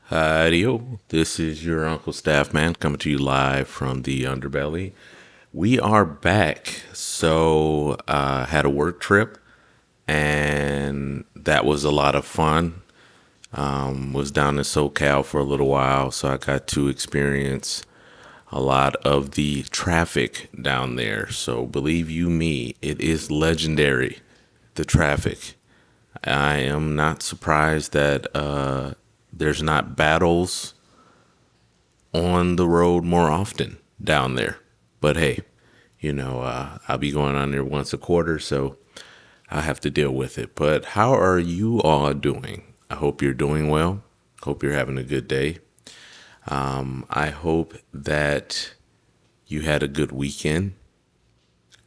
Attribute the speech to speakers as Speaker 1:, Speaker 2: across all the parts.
Speaker 1: Hi, this is your Uncle Staffman coming to you live from the underbelly. We are back. Had a work trip and that was a lot of fun. Was down in SoCal for a little while, so I got to experience a lot of the traffic down there. So believe you me, it is legendary, the traffic. I am not surprised that there's not battles on the road more often down there. But hey, I'll be going on there once a quarter, so I'll have to deal with it. But how are you all doing? I hope you're doing well. Hope you're having a good day. I hope that you had a good weekend.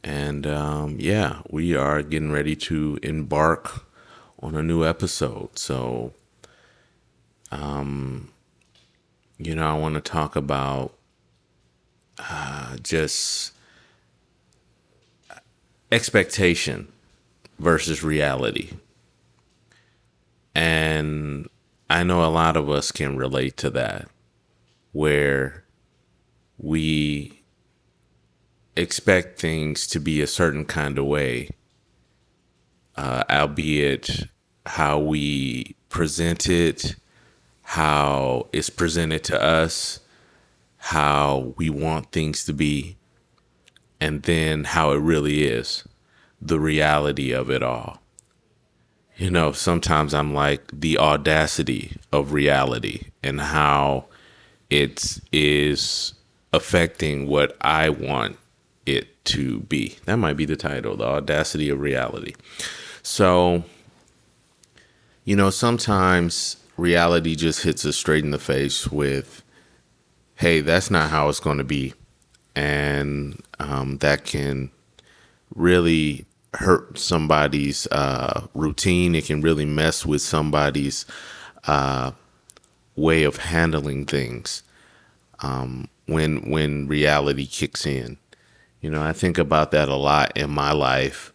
Speaker 1: And yeah, we are getting ready to embark on a new episode. I want to talk about just expectation versus reality. And I know a lot of us can relate to that, where we expect things to be a certain kind of way, albeit how we present it, how it's presented to us, how we want things to be, and then how it really is, the reality of it all. Sometimes I'm like the audacity of reality and how it is affecting what I want it to be. That might be the title, The Audacity of Reality. So, sometimes reality just hits us straight in the face with, hey, that's not how it's going to be. And that can really hurt somebody's routine. It can really mess with somebody's way of handling things when reality kicks in. I think about that a lot in my life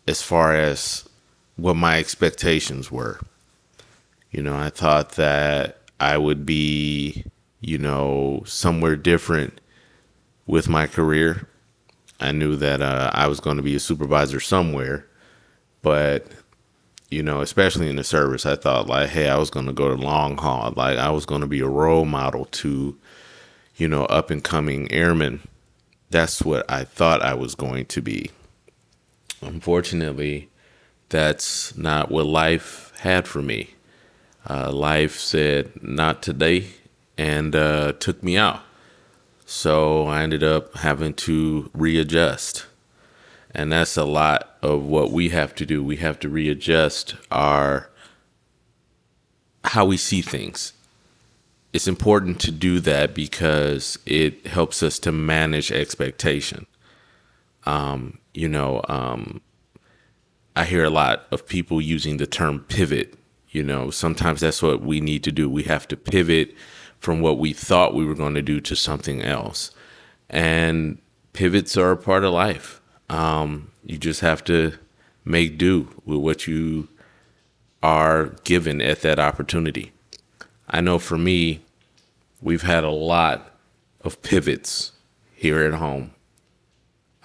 Speaker 1: as far as what my expectations were. I thought that I would be, somewhere different with my career. I knew that I was going to be a supervisor somewhere, but especially in the service, I thought like, hey, I was going to go the long haul. Like I was going to be a role model to, up and coming airmen. That's what I thought I was going to be. Unfortunately, that's not what life had for me. Life said, not today, and took me out. So I ended up having to readjust. And that's a lot of what we have to do. We have to readjust our how we see things. It's important to do that because it helps us to manage expectation. Um, you know, um, I hear a lot of people using the term pivot. Sometimes that's what we need to do. We have to pivot from what we thought we were going to do to something else. And pivots are a part of life. You just have to make do with what you are given at that opportunity. I know for me, we've had a lot of pivots here at home.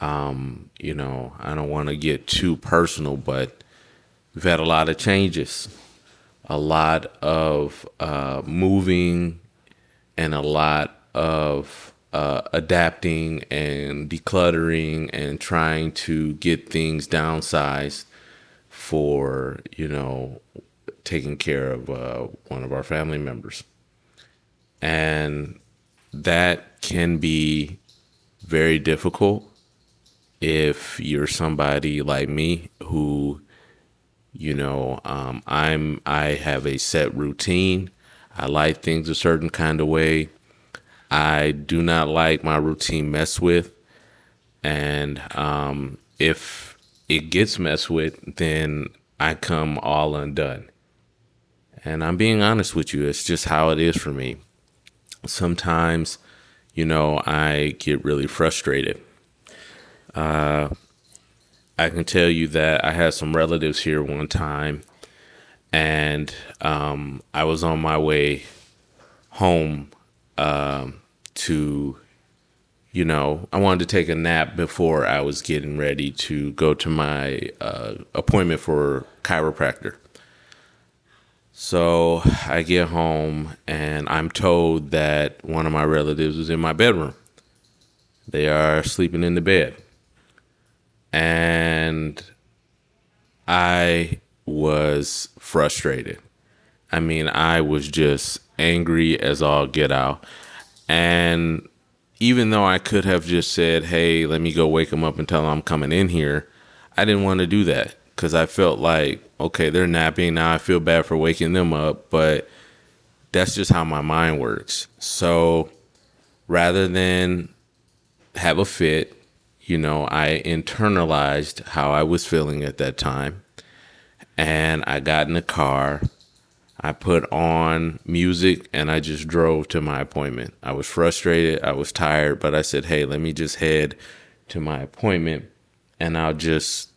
Speaker 1: I don't want to get too personal, but we've had a lot of changes, a lot of moving, and a lot of adapting and decluttering and trying to get things downsized for, taking care of one of our family members. And that can be very difficult if you're somebody like me who, I have a set routine. I like things a certain kind of way. I do not like my routine messed with. And if it gets messed with, then I come all undone. And I'm being honest with you. It's just how it is for me. Sometimes, I get really frustrated. I can tell you that I had some relatives here one time, and I was on my way home to, I wanted to take a nap before I was getting ready to go to my appointment for chiropractor. So I get home and I'm told that one of my relatives is in my bedroom. They are sleeping in the bed. And I was frustrated. I mean, I was just angry as all get out. And even though I could have just said, hey, let me go wake them up and tell them I'm coming in here, I didn't want to do that because I felt like, okay, they're napping. Now I feel bad for waking them up, but that's just how my mind works. So rather than have a fit, I internalized how I was feeling at that time. And I got in the car. I put on music and I just drove to my appointment. I was frustrated. I was tired, but I said, hey, let me just head to my appointment and I'll just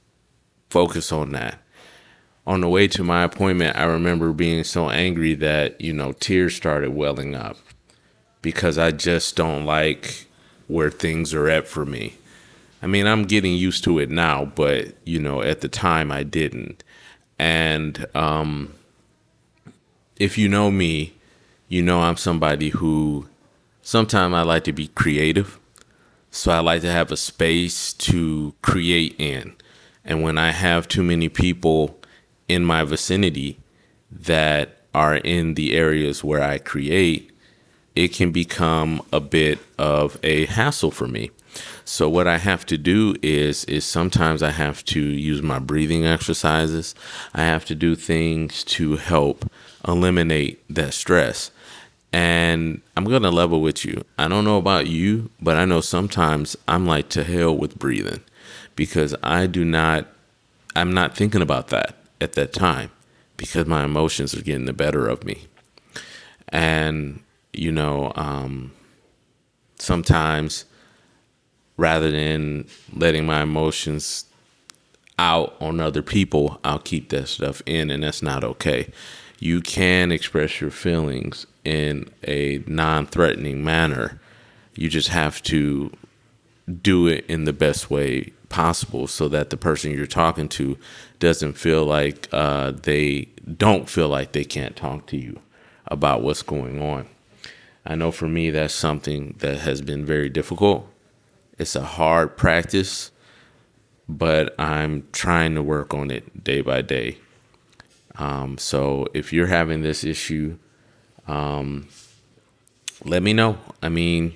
Speaker 1: focus on that. On the way to my appointment, I remember being so angry that, tears started welling up because I just don't like where things are at for me. I mean, I'm getting used to it now, but, at the time I didn't. And if you know me, I'm somebody who sometimes I like to be creative. So I like to have a space to create in. And when I have too many people in my vicinity that are in the areas where I create, it can become a bit of a hassle for me. So what I have to do is sometimes I have to use my breathing exercises. I have to do things to help eliminate that stress. And I'm going to level with you. I don't know about you, but I know sometimes I'm like to hell with breathing because I'm not thinking about that at that time because my emotions are getting the better of me. And, sometimes rather than letting my emotions out on other people, I'll keep that stuff in, and that's not okay. You can express your feelings in a non-threatening manner. You just have to do it in the best way possible so that the person you're talking to doesn't feel like they don't feel like they can't talk to you about what's going on. I know for me, that's something that has been very difficult. It's a hard practice, but I'm trying to work on it day by day. So if you're having this issue, let me know. I mean,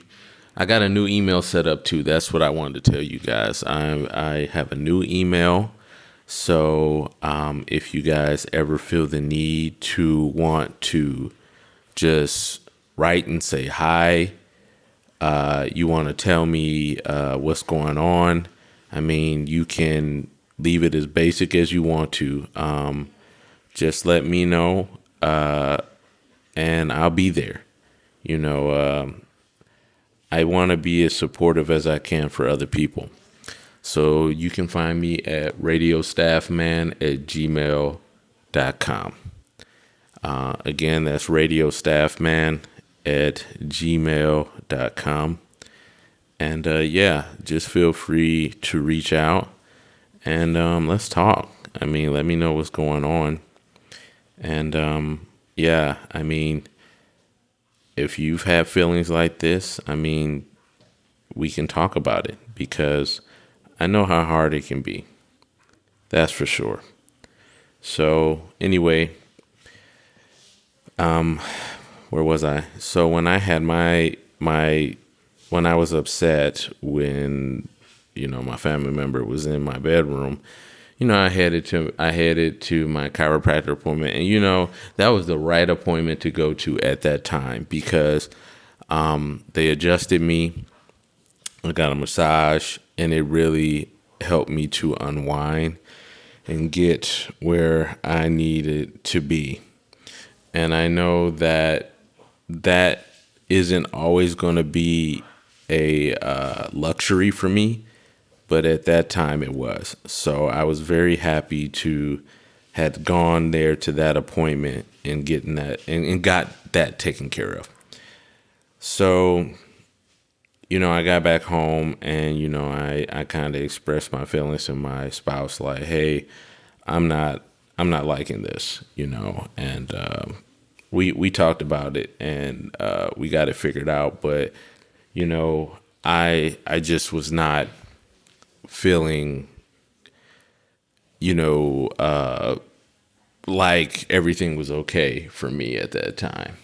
Speaker 1: I got a new email set up too. That's what I wanted to tell you guys. I have a new email. So if you guys ever feel the need to want to just write and say hi, you want to tell me what's going on, I mean, you can leave it as basic as you want to. Just let me know, and I'll be there. I want to be as supportive as I can for other people. So you can find me at radiostaffman@gmail.com. Again, that's radiostaffman@gmail.com. And just feel free to reach out and let's talk. I mean, let me know what's going on. And I mean, if you've had feelings like this, I mean, we can talk about it because I know how hard it can be. That's for sure. So anyway, where was I? So when I had when I was upset when, my family member was in my bedroom, I headed to my chiropractor appointment, and that was the right appointment to go to at that time because they adjusted me. I got a massage, and it really helped me to unwind and get where I needed to be. And I know that isn't always going to be a luxury for me, but at that time it was. So I was very happy to had gone there to that appointment and getting that and got that taken care of. So, I got back home and, I kind of expressed my feelings to my spouse, like, hey, I'm not, I'm not liking this, and, we talked about it and, we got it figured out. But, I just was not feeling, you know, uh, like everything was okay for me at that time.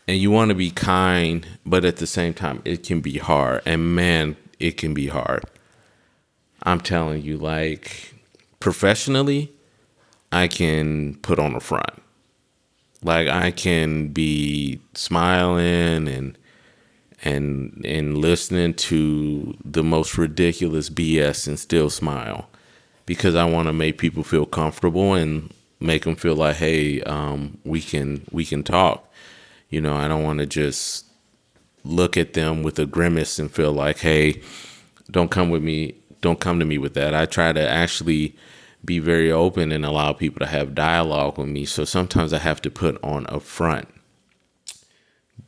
Speaker 1: And you want to be kind, but at the same time, it can be hard. And man, it can be hard. I'm telling you, like, professionally, I can put on a front. Like, I can be smiling and listening to the most ridiculous BS and still smile because I want to make people feel comfortable and make them feel like, hey, we can talk. I don't want to just look at them with a grimace and feel like, hey, don't come with me. Don't come to me with that. I try to actually be very open and allow people to have dialogue with me. So sometimes I have to put on a front.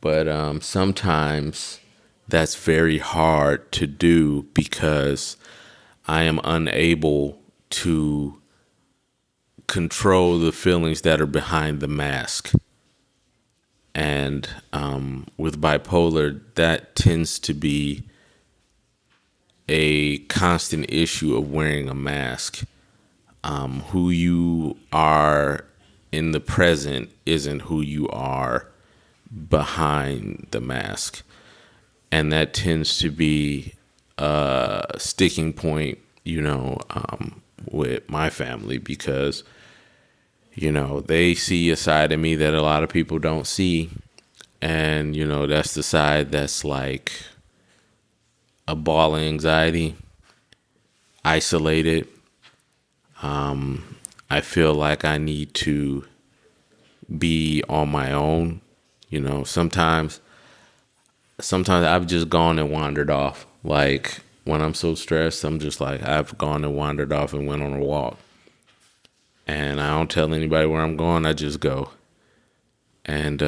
Speaker 1: But sometimes that's very hard to do because I am unable to control the feelings that are behind the mask. And with bipolar, that tends to be a constant issue of wearing a mask. Who you are in the present isn't who you are behind the mask. And that tends to be a sticking point, with my family because, they see a side of me that a lot of people don't see. And, that's the side that's like a ball of anxiety, isolated. I feel like I need to be on my own. Sometimes I've just gone and wandered off. Like when I'm so stressed, I'm just like, I've gone and wandered off and went on a walk. And I don't tell anybody where I'm going. I just go. And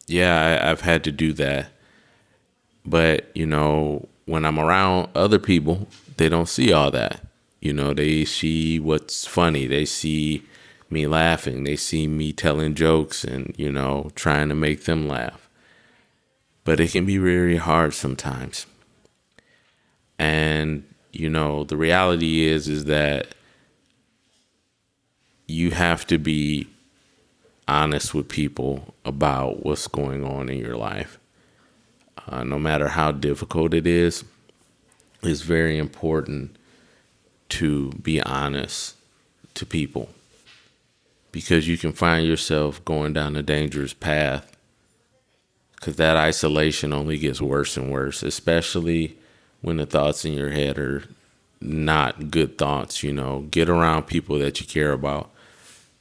Speaker 1: yeah, I've had to do that. But, when I'm around other people, they don't see all that. They see what's funny. They see me laughing. They see me telling jokes and, trying to make them laugh. But it can be very hard sometimes. And, the reality is that you have to be honest with people about what's going on in your life. No matter how difficult it is, it's very important to be honest to people because you can find yourself going down a dangerous path because that isolation only gets worse and worse, especially when the thoughts in your head are not good thoughts. Get around people that you care about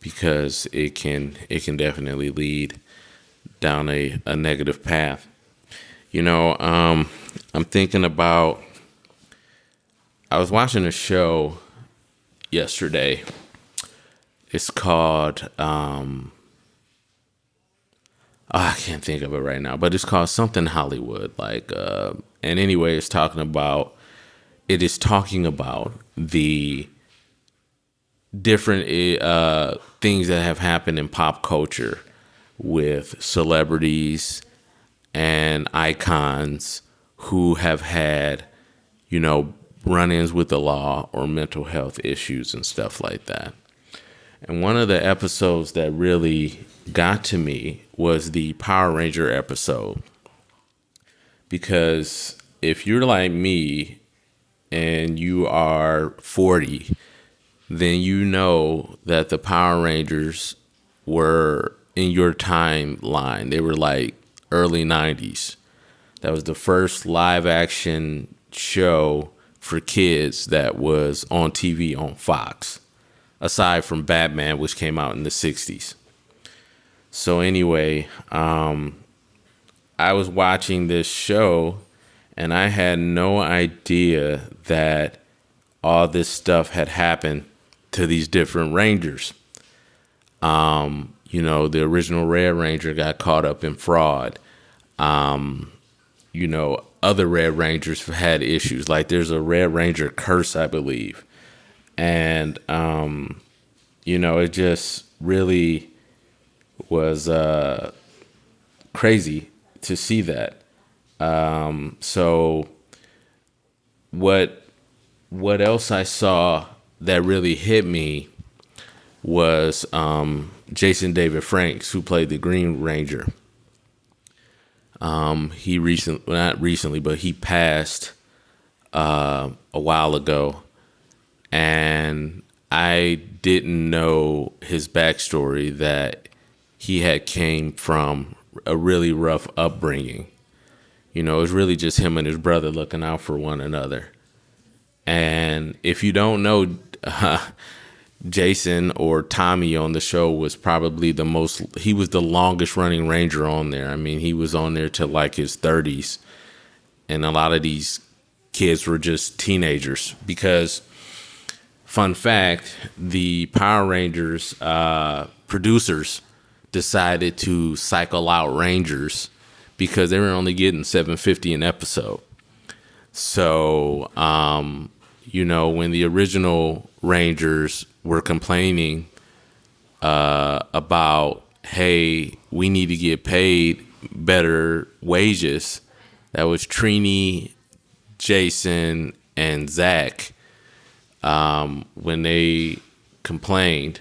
Speaker 1: because it can definitely lead down a negative path. I'm thinking about, I was watching a show yesterday. It's called, I can't think of it right now, but it's called something Hollywood. And anyway, it is talking about the different things that have happened in pop culture with celebrities and icons who have had, run-ins with the law or mental health issues and stuff like that. And one of the episodes that really got to me was the Power Ranger episode. Because if you're like me and you are 40, then you know that the Power Rangers were in your timeline. They were like early 90s. That was the first live action show for kids that was on TV on Fox, aside from Batman, which came out in the 60s. So anyway, I was watching this show and I had no idea that all this stuff had happened to these different Rangers. The original Red Ranger got caught up in fraud. Other Red Rangers had issues. Like there's a Red Ranger curse, I believe. And, it just really was crazy to see that. So what else I saw that really hit me was Jason David Franks, who played the Green Ranger. Not recently, but he passed a while ago, and I didn't know his backstory, that he had came from a really rough upbringing. It was really just him and his brother looking out for one another. And if you don't know, Jason, or Tommy on the show, was probably he was the longest running Ranger on there. I mean, he was on there till like his 30s. And a lot of these kids were just teenagers because, fun fact, the Power Rangers producers decided to cycle out Rangers because they were only getting $7.50 an episode. So, when the original Rangers were complaining about, hey, we need to get paid better wages, that was Trini, Jason, and Zach. When they complained,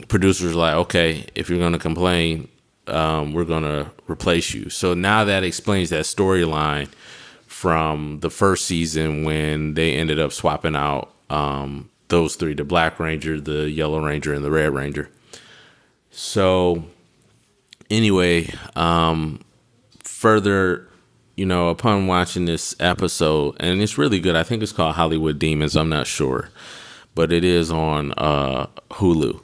Speaker 1: producers were like, okay, if you're going to complain, we're going to replace you. So now that explains that storyline from the first season when they ended up swapping out those three, the Black Ranger, the Yellow Ranger, and the Red Ranger. So anyway, further, upon watching this episode, and it's really good. I think it's called Hollywood Demons. I'm not sure, but it is on Hulu.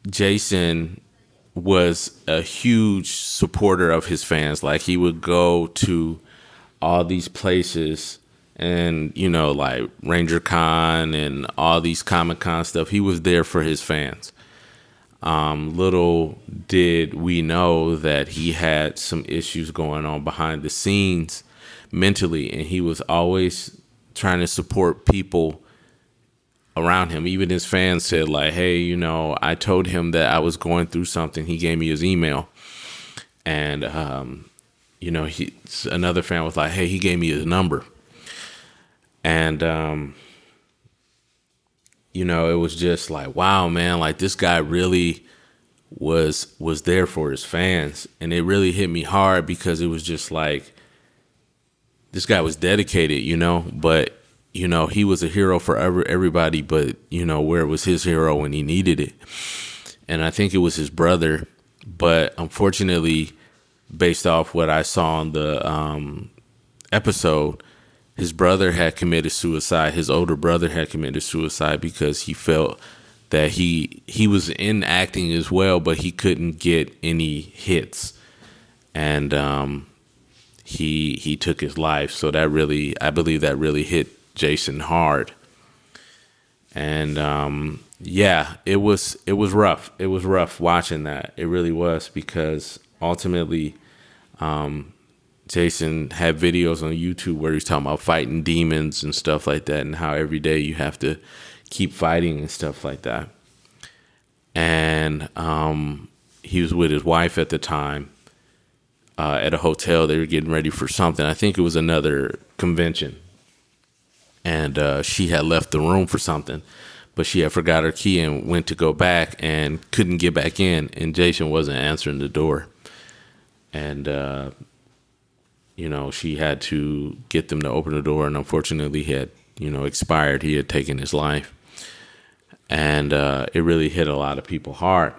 Speaker 1: Jason was a huge supporter of his fans. Like, he would go to all these places and, like Ranger Con and all these Comic Con stuff. He was there for his fans. Little did we know that he had some issues going on behind the scenes mentally, and he was always trying to support people around him. Even his fans said, like, hey, I told him that I was going through something. He gave me his email. And, another fan was like, hey, he gave me his number. And, it was just like, wow, man, like this guy really was there for his fans. And it really hit me hard because it was just like, this guy was dedicated, but he was a hero for everybody, but, where was his hero when he needed it? And I think it was his brother. But unfortunately, based off what I saw on the episode, his brother had committed suicide. His older brother had committed suicide because he felt that he was in acting as well, but he couldn't get any hits. And he took his life. So that really, I believe that really hit Jason hard. And it was rough. It was rough watching that. It really was, because ultimately Jason had videos on YouTube where he's talking about fighting demons and stuff like that, and how every day you have to keep fighting and stuff like that. And he was with his wife at the time at a hotel. They were getting ready for something. I think it was another convention. And she had left the room for something, but she had forgot her key and went to go back and couldn't get back in. And Jason wasn't answering the door. And, she had to get them to open the door. And unfortunately, he had, expired. He had taken his life. And it really hit a lot of people hard.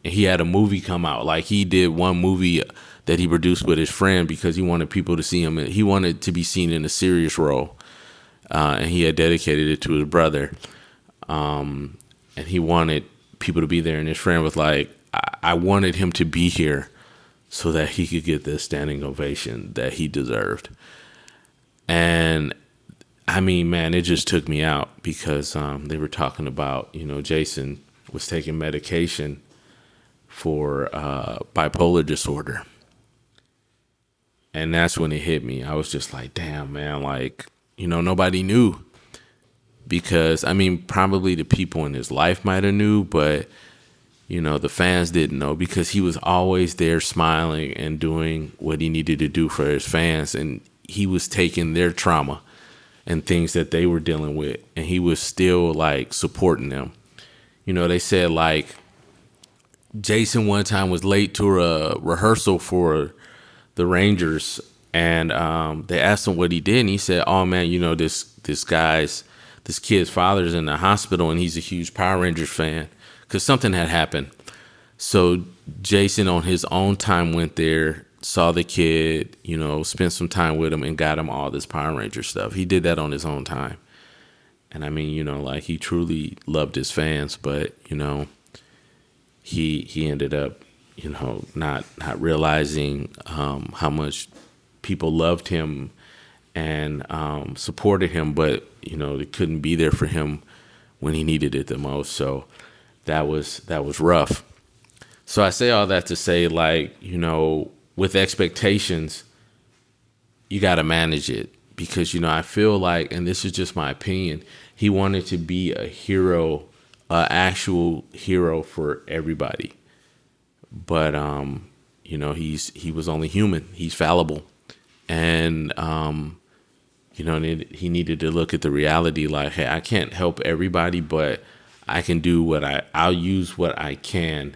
Speaker 1: He had a movie come out. Like, he did one movie that he produced with his friend because he wanted people to see him. He wanted to be seen in a serious role. And he had dedicated it to his brother. And he wanted people to be there. And his friend was like, I wanted him to be here so that he could get the standing ovation that he deserved. And I mean, man, it just took me out because they were talking about, Jason was taking medication for bipolar disorder. And that's when it hit me. I was just like, damn, man, like, nobody knew. Because, I mean, probably the people in his life might have knew, but, the fans didn't know because he was always there smiling and doing what he needed to do for his fans. And he was taking their trauma and things that they were dealing with, and he was still like supporting them. They said like Jason one time was late to a rehearsal for the Rangers, and they asked him what he did, and he said, "Oh man, this kid's father's in the hospital, and he's a huge Power Rangers fan because something had happened." So Jason, on his own time, went there, saw the kid, spent some time with him, and got him all this Power Ranger stuff. He did that on his own time, and I mean, like he truly loved his fans, but he ended up, not realizing how much people loved him and supported him, but they couldn't be there for him when he needed it the most. So that was rough. So I say all that to say, like, with expectations, you got to manage it because, I feel like, and this is just my opinion, he wanted to be a hero, an actual hero for everybody. But, he was only human. He's fallible. And, he needed to look at the reality like, hey, I can't help everybody, but I can do I'll use what I can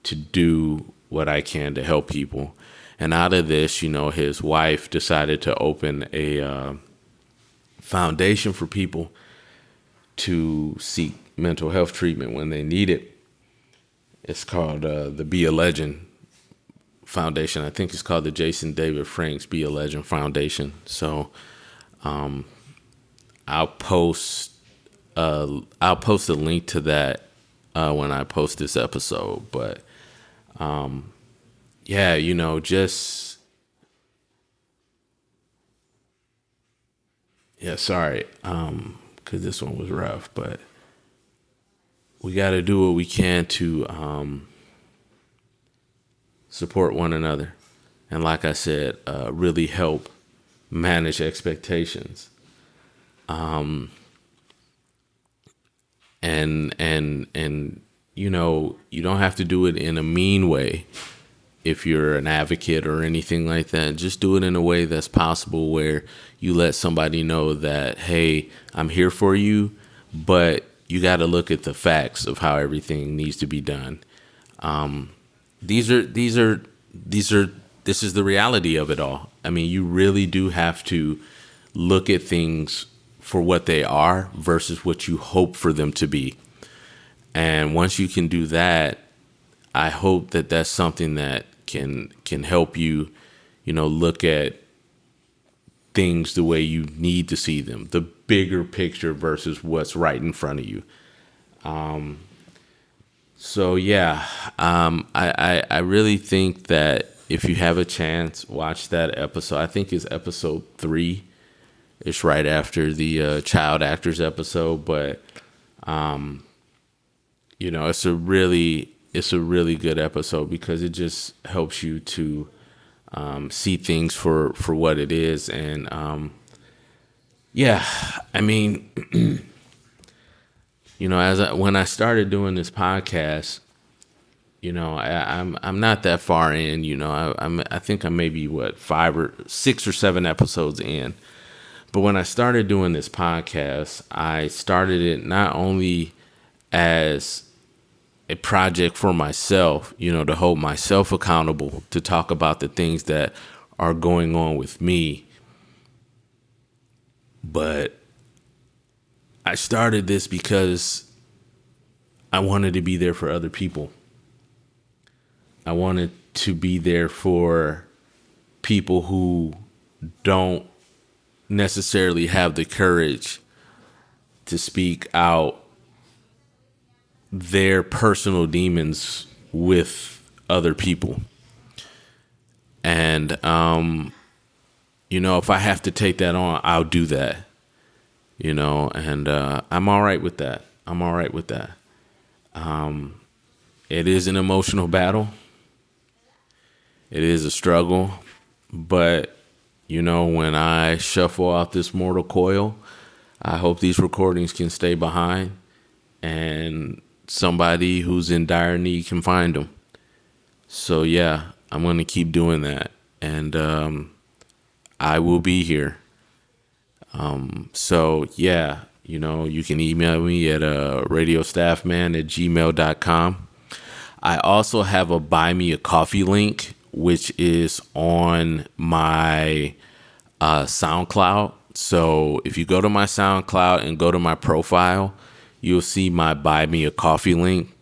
Speaker 1: to do what I can to help people. And out of this, his wife decided to open a foundation for people to seek mental health treatment when they need it. It's called the Be a Legend Foundation. I think it's called the Jason David Franks Be a Legend Foundation. So I'll post a link to that when I post this episode. But yeah, just sorry, because this one was rough, but we got to do what we can to support one another, and like I said, really help manage expectations. And you don't have to do it in a mean way if you're an advocate or anything like that. Just do it in a way that's possible where you let somebody know that, hey, I'm here for you, but you got to look at the facts of how everything needs to be done. This is the reality of it all. I mean, you really do have to look at things for what they are versus what you hope for them to be. And once you can do that, I hope that that's something that can help you, look at things the way you need to see them, the bigger picture versus what's right in front of you. So yeah, I really think that if you have a chance, watch that episode. I think it's episode 3. It's right after the child actors episode, but it's a really good episode because it just helps you to see things for what it is. And I mean, when I started doing this podcast, I'm not that far in. I think I'm maybe 5 or 6 or 7 episodes in. But when I started doing this podcast, I started it not only as a project for myself, to hold myself accountable, to talk about the things that are going on with me, but I started this because I wanted to be there for other people. I wanted to be there for people who don't necessarily have the courage to speak out their personal demons with other people. And if I have to take that on, I'll do that. And I'm all right with that. I'm all right with that. It is an emotional battle. It is a struggle. But, when I shuffle out this mortal coil, I hope these recordings can stay behind and somebody who's in dire need can find them. So, yeah, I'm going to keep doing that. And I will be here. So, yeah, you can email me at radiostaffman@gmail.com. I also have a Buy Me a Coffee link, which is on my SoundCloud. So if you go to my SoundCloud and go to my profile, you'll see my Buy Me a Coffee link.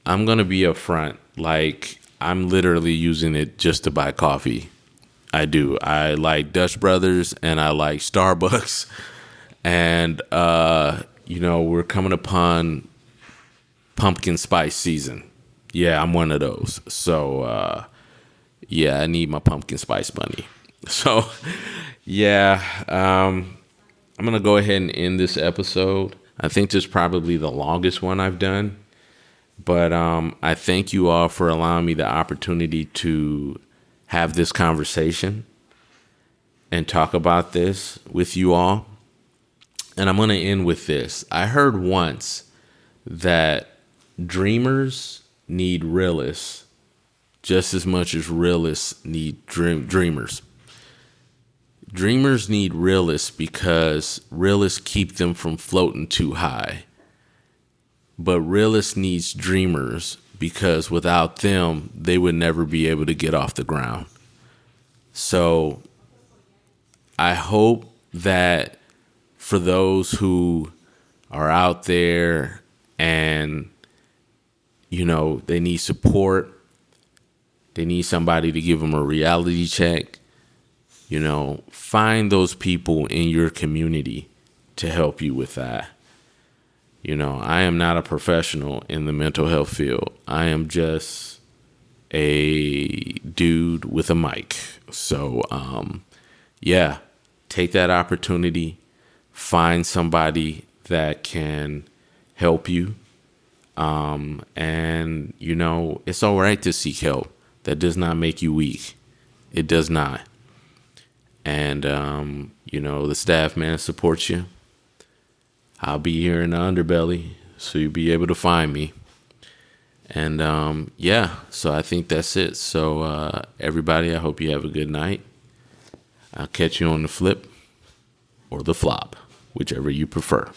Speaker 1: I'm going to be upfront. Like, I'm literally using it just to buy coffee. I do. I like Dutch Brothers and I like Starbucks. And, we're coming upon pumpkin spice season. Yeah, I'm one of those. So, I need my pumpkin spice bunny. So, yeah, I'm going to go ahead and end this episode. I think this is probably the longest one I've done. But I thank you all for allowing me the opportunity to have this conversation and talk about this with you all. And I'm going to end with this. I heard once that dreamers need realists just as much as realists need dreamers. Dreamers need realists because realists keep them from floating too high. But realists needs dreamers because without them, they would never be able to get off the ground. So I hope that for those who are out there and, they need support, they need somebody to give them a reality check, find those people in your community to help you with that. I am not a professional in the mental health field. I am just a dude with a mic. So, take that opportunity. Find somebody that can help you. And, it's all right to seek help. That does not make you weak. It does not. And, the staff man supports you. I'll be here in the underbelly, so you'll be able to find me. And, so I think that's it. So, everybody, I hope you have a good night. I'll catch you on the flip or the flop, whichever you prefer.